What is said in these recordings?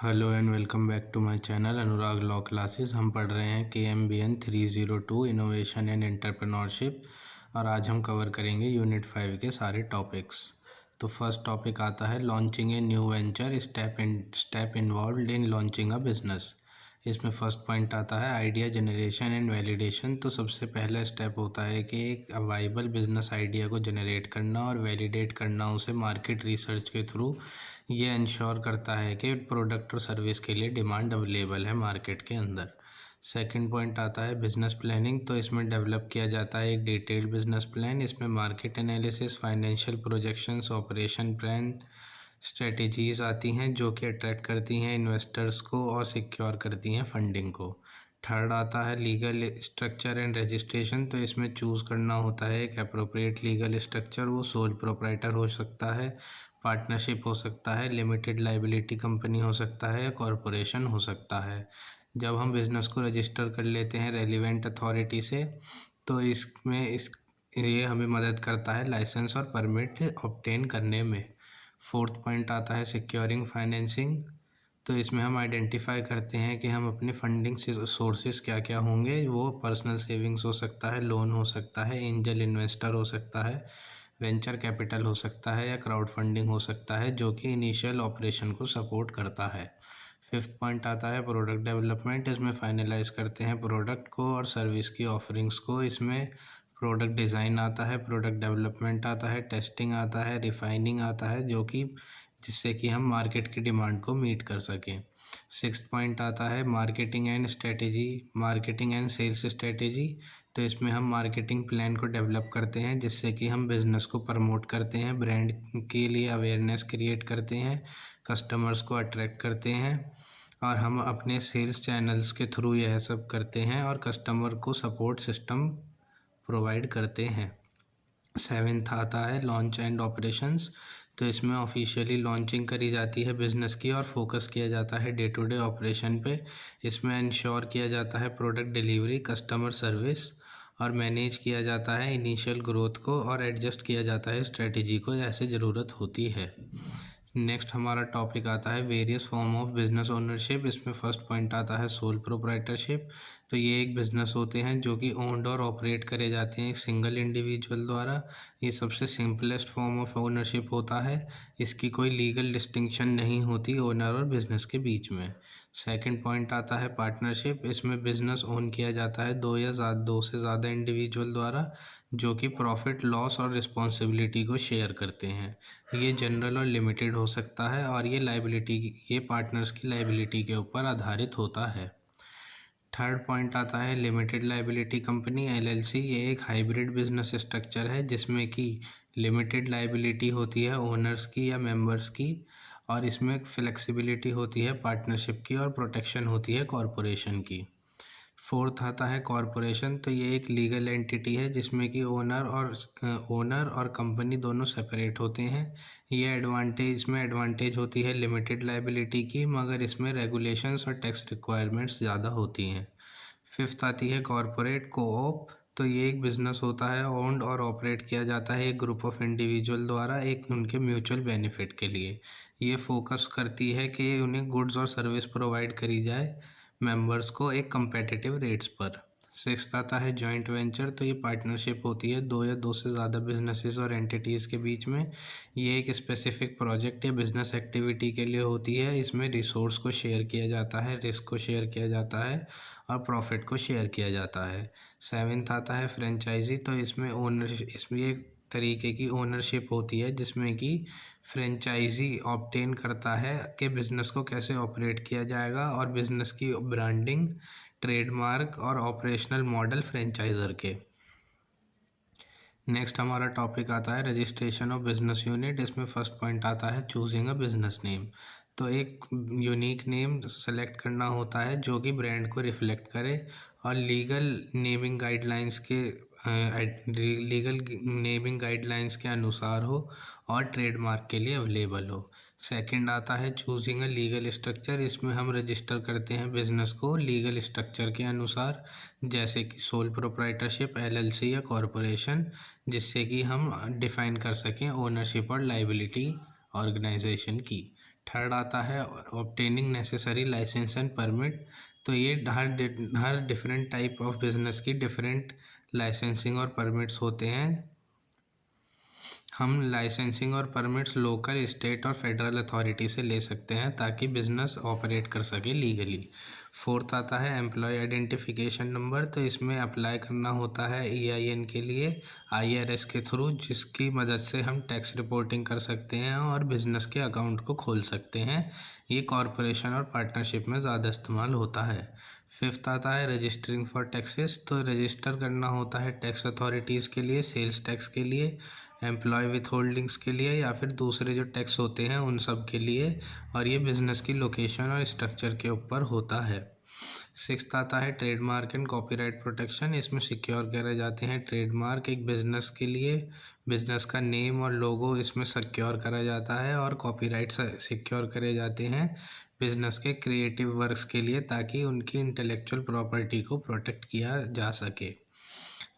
Hello and welcome back to my channel Anurag law classes. हम पढ़ रहे हैं KMBN 302 इनोवेशन एंड एंटरप्रेन्योरशिप और आज हम कवर करेंगे यूनिट 5 के सारे टॉपिक्स। तो फर्स्ट टॉपिक आता है launching a new venture, step involved in launching a business. इसमें फर्स्ट पॉइंट आता है आइडिया जनरेशन एंड वैलिडेशन। तो सबसे पहला स्टेप होता है कि एक वाइबल बिजनेस आइडिया को जनरेट करना और वैलिडेट करना उसे मार्केट रिसर्च के थ्रू। ये इंश्योर करता है कि प्रोडक्ट और सर्विस के लिए डिमांड अवेलेबल है मार्केट के अंदर। सेकंड पॉइंट आता है बिजनेस प्लानिंग। तो इसमें डेवलप किया जाता है एक डिटेल्ड बिजनेस प्लान। इसमें market analysis, financial projections, operation plan, strategies आती हैं जो कि अट्रैक्ट करती हैं इन्वेस्टर्स को और सिक्योर करती हैं फंडिंग को। थर्ड आता है लीगल स्ट्रक्चर एंड रजिस्ट्रेशन। तो इसमें चूज़ करना होता है एक अप्रोप्रिएट लीगल स्ट्रक्चर। वो सोल प्रोप्राइटर हो सकता है, पार्टनरशिप हो सकता है, लिमिटेड लाइबिलिटी कंपनी हो सकता है या कॉरपोरेशन हो सकता है। जब हम बिज़नेस को रजिस्टर कर लेते हैं रेलिवेंट अथॉरिटी से तो ये हमें मदद करता है लाइसेंस और परमिट ऑब्टेन करने में। फोर्थ पॉइंट आता है सिक्योरिंग फाइनेंसिंग। तो इसमें हम आइडेंटिफाई करते हैं कि हम अपने फंडिंग सोर्सेज क्या क्या होंगे। वो पर्सनल सेविंग्स हो सकता है, लोन हो सकता है, एंजल इन्वेस्टर हो सकता है, वेंचर कैपिटल हो सकता है या क्राउड फंडिंग हो सकता है जो कि इनिशियल ऑपरेशन को सपोर्ट करता है। फिफ्थ पॉइंट आता है प्रोडक्ट डेवलपमेंट। इसमें फाइनलाइज करते हैं प्रोडक्ट को और सर्विस की ऑफरिंग्स को। इसमें प्रोडक्ट डिज़ाइन आता है, प्रोडक्ट डेवलपमेंट आता है, टेस्टिंग आता है, रिफाइनिंग आता है जिससे कि हम मार्केट की डिमांड को मीट कर सकें। सिक्स्थ पॉइंट आता है marketing and strategy, marketing and sales strategy. तो इसमें हम मार्केटिंग प्लान को डेवलप करते हैं जिससे कि हम बिज़नेस को प्रमोट करते हैं, ब्रांड के लिए अवेयरनेस क्रिएट करते हैं, कस्टमर्स को अट्रैक्ट करते हैं और हम अपने सेल्स चैनल्स के थ्रू यह सब करते हैं और कस्टमर को सपोर्ट सिस्टम प्रोवाइड करते हैं। सेवेंथ आता है लॉन्च एंड ऑपरेशंस। तो इसमें ऑफिशियली लॉन्चिंग करी जाती है बिज़नेस की और फोकस किया जाता है डे टू डे ऑपरेशन पे। इसमें इंश्योर किया जाता है प्रोडक्ट डिलीवरी, कस्टमर सर्विस और मैनेज किया जाता है इनिशियल ग्रोथ को और एडजस्ट किया जाता है स्ट्रेटजी को जैसे ज़रूरत होती है। नेक्स्ट हमारा टॉपिक आता है various form of business ownership. इसमें फर्स्ट पॉइंट आता है सोल प्रोप्राइटरशिप। तो ये एक बिज़नेस होते हैं जो कि ओन्ड और ऑपरेट करे जाते हैं एक सिंगल इंडिविजुअल द्वारा। ये सबसे सिंपलेस्ट फॉर्म ऑफ ओनरशिप होता है। इसकी कोई लीगल डिस्टिंक्शन नहीं होती ओनर और बिज़नेस के बीच में। सेकंड पॉइंट आता है पार्टनरशिप। इसमें बिज़नेस ओन किया जाता है दो से ज़्यादा इंडिविजुअल द्वारा जो कि प्रॉफिट, लॉस और रिस्पॉन्सिबिलिटी को शेयर करते हैं। ये जनरल और लिमिटेड हो सकता है और ये पार्टनर्स की लाइबिलिटी के ऊपर आधारित होता है। थर्ड पॉइंट आता है लिमिटेड लाइबिलिटी कंपनी LLC। ये एक हाइब्रिड बिजनेस स्ट्रक्चर है जिसमें कि लिमिटेड लाइबिलिटी होती है ओनर्स की या मेंबर्स की और इसमें फ्लेक्सिबिलिटी होती है पार्टनरशिप की और प्रोटेक्शन होती है कॉरपोरेशन की। फोर्थ आता है कॉरपोरेशन। तो ये एक लीगल एंटिटी है जिसमें कि ओनर और कंपनी दोनों सेपरेट होते हैं। इसमें एडवांटेज होती है लिमिटेड लाइबिलिटी की, मगर इसमें रेगुलेशंस और टैक्स रिक्वायरमेंट्स ज़्यादा होती हैं। फिफ्थ आती है कॉरपोरेट कोऑप। तो ये एक बिज़नेस होता है ओन्ड और ऑपरेट किया जाता है एक ग्रुप ऑफ इंडिविजुअल द्वारा एक उनके म्यूचुअल बेनिफिट के लिए। ये फोकस करती है कि उन्हें गुड्स और सर्विस प्रोवाइड करी जाए मेंबर्स को एक कंपेटिटिव रेट्स पर। सिक्स्थ आता है जॉइंट वेंचर। तो ये पार्टनरशिप होती है दो या दो से ज़्यादा बिजनेसेस और एंटिटीज़ के बीच में। ये एक स्पेसिफिक प्रोजेक्ट या बिजनेस एक्टिविटी के लिए होती है। इसमें रिसोर्स को शेयर किया जाता है, रिस्क को शेयर किया जाता है और प्रॉफिट को शेयर किया जाता है। सेवेंथ आता है फ्रेंचाइजी। तो इसमें एक तरीके की ओनरशिप होती है जिसमें कि फ्रेंचाइजी ऑब्टेन करता है कि बिज़नेस को कैसे ऑपरेट किया जाएगा और बिज़नेस की ब्रांडिंग, ट्रेडमार्क और ऑपरेशनल मॉडल फ्रेंचाइजर के। नेक्स्ट हमारा टॉपिक आता है रजिस्ट्रेशन ऑफ बिजनेस यूनिट। इसमें फर्स्ट पॉइंट आता है चूजिंग अ बिजनेस नेम। तो एक यूनिक नेम सेलेक्ट करना होता है जो कि ब्रांड को रिफ्लेक्ट करे और लीगल नेमिंग गाइडलाइंस के अनुसार हो और ट्रेडमार्क के लिए अवेलेबल हो। सेकंड आता है चूजिंग अ लीगल स्ट्रक्चर। इसमें हम रजिस्टर करते हैं बिजनेस को लीगल स्ट्रक्चर के अनुसार जैसे कि सोल प्रोप्राइटरशिप, LLC या कॉरपोरेशन, जिससे कि हम डिफाइन कर सकें ओनरशिप और लाइबिलिटी ऑर्गेनाइजेशन की। थर्ड आता है obtaining necessary license and permit. तो ये हर डिफरेंट टाइप ऑफ बिजनेस की डिफरेंट लाइसेंसिंग और परमिट्स होते हैं। हम लाइसेंसिंग और परमिट्स लोकल, स्टेट और फेडरल अथॉरिटी से ले सकते हैं ताकि बिजनेस ऑपरेट कर सके लीगली। फोर्थ आता है एम्प्लॉय आइडेंटिफिकेशन नंबर। तो इसमें अप्लाई करना होता है EIN के लिए IRS के थ्रू, जिसकी मदद से हम टैक्स रिपोर्टिंग कर सकते हैं और बिजनेस के अकाउंट को खोल सकते हैं। ये कॉरपोरेशन और पार्टनरशिप में ज़्यादा इस्तेमाल होता है। फिफ्थ आता है रजिस्टरिंग फॉर टैक्सेस। तो रजिस्टर करना होता है टैक्स अथॉरिटीज़ के लिए, सेल्स टैक्स के लिए, एम्प्लॉय विथ होल्डिंग्स के लिए या फिर दूसरे जो टैक्स होते हैं उन सब के लिए, और ये बिजनेस की लोकेशन और स्ट्रक्चर के ऊपर होता है। सिक्स्थ आता है ट्रेडमार्क एंड कॉपीराइट प्रोटेक्शन। इसमें सिक्योर करे जाते हैं ट्रेडमार्क एक बिजनेस के लिए, बिजनेस का नेम और लोगो इसमें सिक्योर करा जाता है, और कॉपीराइट सिक्योर करे जाते हैं बिजनेस के क्रिएटिव वर्क्स के लिए, ताकि उनकी इंटेलेक्चुअल प्रॉपर्टी को प्रोटेक्ट किया जा सके।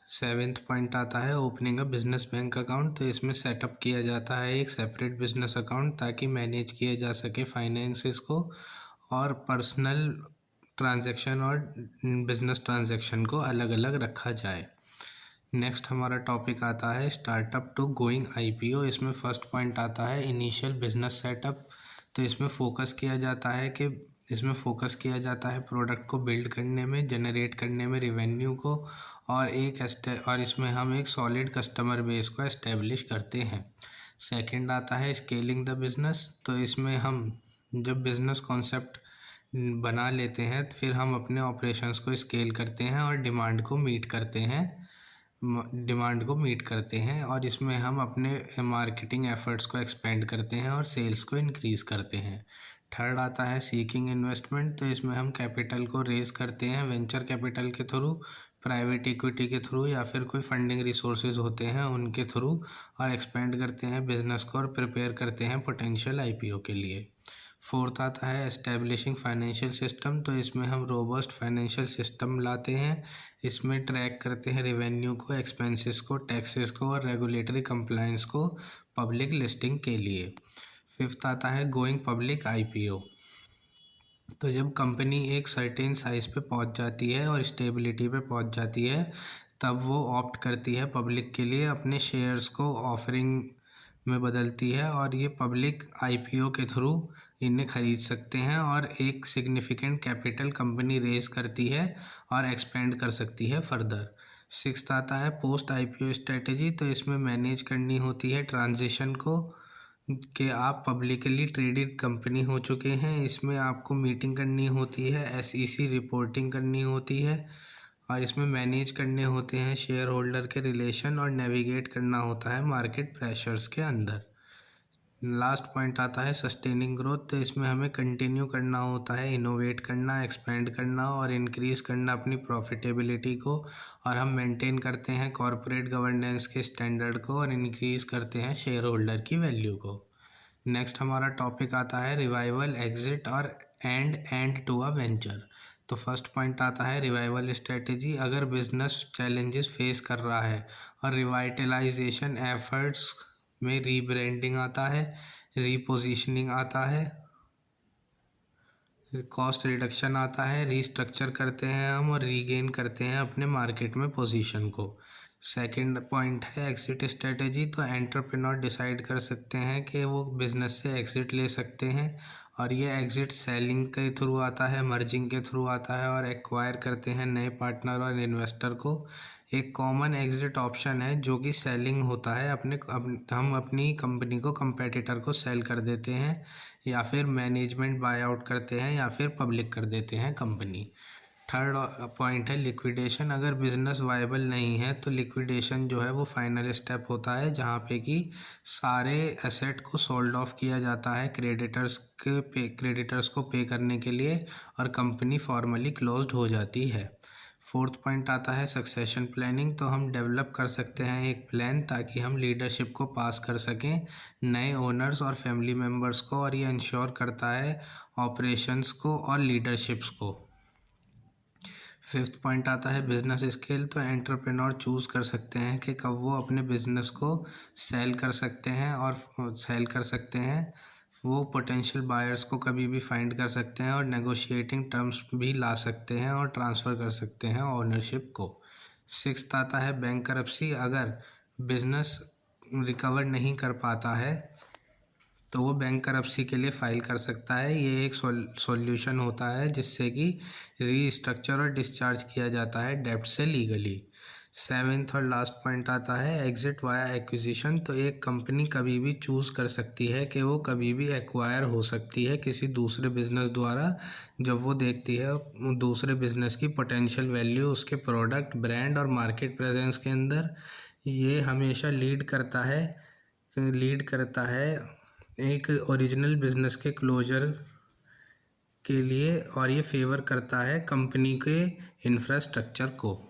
सेवेंथ पॉइंट आता है opening a business bank account. तो इसमें सेटअप किया जाता है एक सेपरेट बिजनेस अकाउंट ताकि मैनेज किया जा सके फाइनेंसेस को, और पर्सनल ट्रांजैक्शन और बिजनेस ट्रांजैक्शन को अलग अलग रखा जाए। नेक्स्ट हमारा टॉपिक आता है स्टार्टअप टू गोइंग IPO। इसमें फर्स्ट पॉइंट आता है इनिशियल बिजनेस सेटअप। तो इसमें फोकस किया जाता है प्रोडक्ट को बिल्ड करने में, जनरेट करने में रेवेन्यू को, और इसमें हम एक सॉलिड कस्टमर बेस को एस्टेब्लिश करते हैं। सेकंड आता है स्केलिंग द बिजनेस। तो इसमें हम जब बिजनेस कॉन्सेप्ट बना लेते हैं तो फिर हम अपने ऑपरेशंस को स्केल करते हैं और डिमांड को मीट करते हैं, और इसमें हम अपने मार्केटिंग एफर्ट्स को एक्सपेंड करते हैं और सेल्स को इंक्रीज़ करते हैं। थर्ड आता है सीकिंग इन्वेस्टमेंट। तो इसमें हम कैपिटल को रेज़ करते हैं वेंचर कैपिटल के थ्रू, प्राइवेट इक्विटी के थ्रू, या फिर कोई फंडिंग रिसोर्सेज होते हैं उनके थ्रू, और एक्सपेंड करते हैं बिजनेस को और प्रिपेयर करते हैं पोटेंशियल IPO के लिए। फोर्थ आता है एस्टेब्लिशिंग फाइनेंशियल सिस्टम। तो इसमें हम रोबस्ट फाइनेंशियल सिस्टम लाते हैं, इसमें ट्रैक करते हैं रेवेन्यू को, एक्सपेंसेस को, टैक्सेस को और रेगुलेटरी कंप्लायंस को पब्लिक लिस्टिंग के लिए। फिफ्थ आता है गोइंग पब्लिक IPO। तो जब कंपनी एक सर्टेन साइज़ पे पहुंच जाती है और स्टेबिलिटी पे पहुंच जाती है, तब वो ऑप्ट करती है पब्लिक के लिए, अपने शेयर्स को ऑफरिंग में बदलती है, और ये पब्लिक IPO के थ्रू इन्हें ख़रीद सकते हैं और एक सिग्निफिकेंट कैपिटल कंपनी रेज करती है और एक्सपेंड कर सकती है फर्दर। सिक्स्थ आता है पोस्ट IPO स्ट्रेटेजी। तो इसमें मैनेज करनी होती है ट्रांजिशन को, कि आप पब्लिकली ट्रेडेड कंपनी हो चुके हैं, इसमें आपको मीटिंग करनी होती है, SEC रिपोर्टिंग करनी होती है, और इसमें मैनेज करने होते हैं शेयर होल्डर के रिलेशन, और नेविगेट करना होता है मार्केट प्रेशर्स के अंदर। लास्ट पॉइंट आता है सस्टेनिंग ग्रोथ। तो इसमें हमें कंटिन्यू करना होता है इनोवेट करना, एक्सपेंड करना और इंक्रीज़ करना अपनी प्रॉफिटेबिलिटी को, और हम मेंटेन करते हैं कॉरपोरेट गवर्नेंस के स्टैंडर्ड को, और इंक्रीज़ करते हैं शेयर होल्डर की वैल्यू को। नेक्स्ट हमारा टॉपिक आता है रिवाइवल, एग्जिट और एंड टू अ वेंचर। तो फर्स्ट पॉइंट आता है रिवाइवल स्ट्रेटेजी। अगर बिजनेस चैलेंजेस फेस कर रहा है और रिवाइटलाइजेशन एफर्ट्स में रीब्रांडिंग आता है, रीपोजिशनिंग आता है, कॉस्ट रिडक्शन आता है, रीस्ट्रक्चर करते हैं हम और रीगेन करते हैं अपने मार्केट में पोजीशन को। सेकंड पॉइंट है एग्जिट स्ट्रेटेजी। तो एंटरप्रेन्योर डिसाइड कर सकते हैं कि वो बिजनेस से एग्जिट ले सकते हैं, और ये एग्जिट सेलिंग के थ्रू आता है, मर्जिंग के थ्रू आता है, और एक्वायर करते हैं नए पार्टनर और इन्वेस्टर को। एक कॉमन एग्जिट ऑप्शन है जो कि सेलिंग होता है, हम अपनी कंपनी को कंपेटिटर को सेल कर देते हैं, या फिर मैनेजमेंट बाय आउट करते हैं, या फिर पब्लिक कर देते हैं कंपनी। थर्ड पॉइंट है लिक्विडेशन। अगर बिजनेस वायबल नहीं है तो लिक्विडेशन जो है वो फाइनल स्टेप होता है, जहाँ पे कि सारे एसेट को सोल्ड ऑफ किया जाता है क्रेडिटर्स को पे करने के लिए, और कंपनी फॉर्मली क्लोज्ड हो जाती है। फोर्थ पॉइंट आता है सक्सेशन प्लानिंग। तो हम डेवलप कर सकते हैं एक प्लान ताकि हम लीडरशिप को पास कर सकें नए ओनर्स और फैमिली मेम्बर्स को, और ये इंश्योर करता है ऑपरेशंस को और लीडरशिप्स को। फिफ्थ पॉइंट आता है बिजनेस स्केल। तो एंटरप्रेन्योर चूज़ कर सकते हैं कि कब वो अपने बिजनेस को सेल कर सकते हैं। वो पोटेंशियल बायर्स को कभी भी फाइंड कर सकते हैं और नेगोशिएटिंग टर्म्स भी ला सकते हैं और ट्रांसफ़र कर सकते हैं ओनरशिप को। सिक्स्थ आता है बैंकरप्सी। अगर बिजनेस रिकवर नहीं कर पाता है तो वो बैंकरप्सी के लिए फ़ाइल कर सकता है। ये एक सॉल्यूशन होता है जिससे कि रीस्ट्रक्चर और डिस्चार्ज किया जाता है डेब्ट से लीगली। सेवेंथ और लास्ट पॉइंट आता है एग्जिट वाया एक्विजिशन। तो एक कंपनी कभी भी चूज़ कर सकती है कि वो कभी भी एक्वायर हो सकती है किसी दूसरे बिजनेस द्वारा, जब वो देखती है दूसरे बिजनेस की पोटेंशियल वैल्यू उसके प्रोडक्ट, ब्रांड और मार्केट प्रेजेंस के अंदर। ये हमेशा लीड करता है एक ओरिजिनल बिजनेस के क्लोजर के लिए, और ये फेवर करता है कंपनी के इंफ्रास्ट्रक्चर को।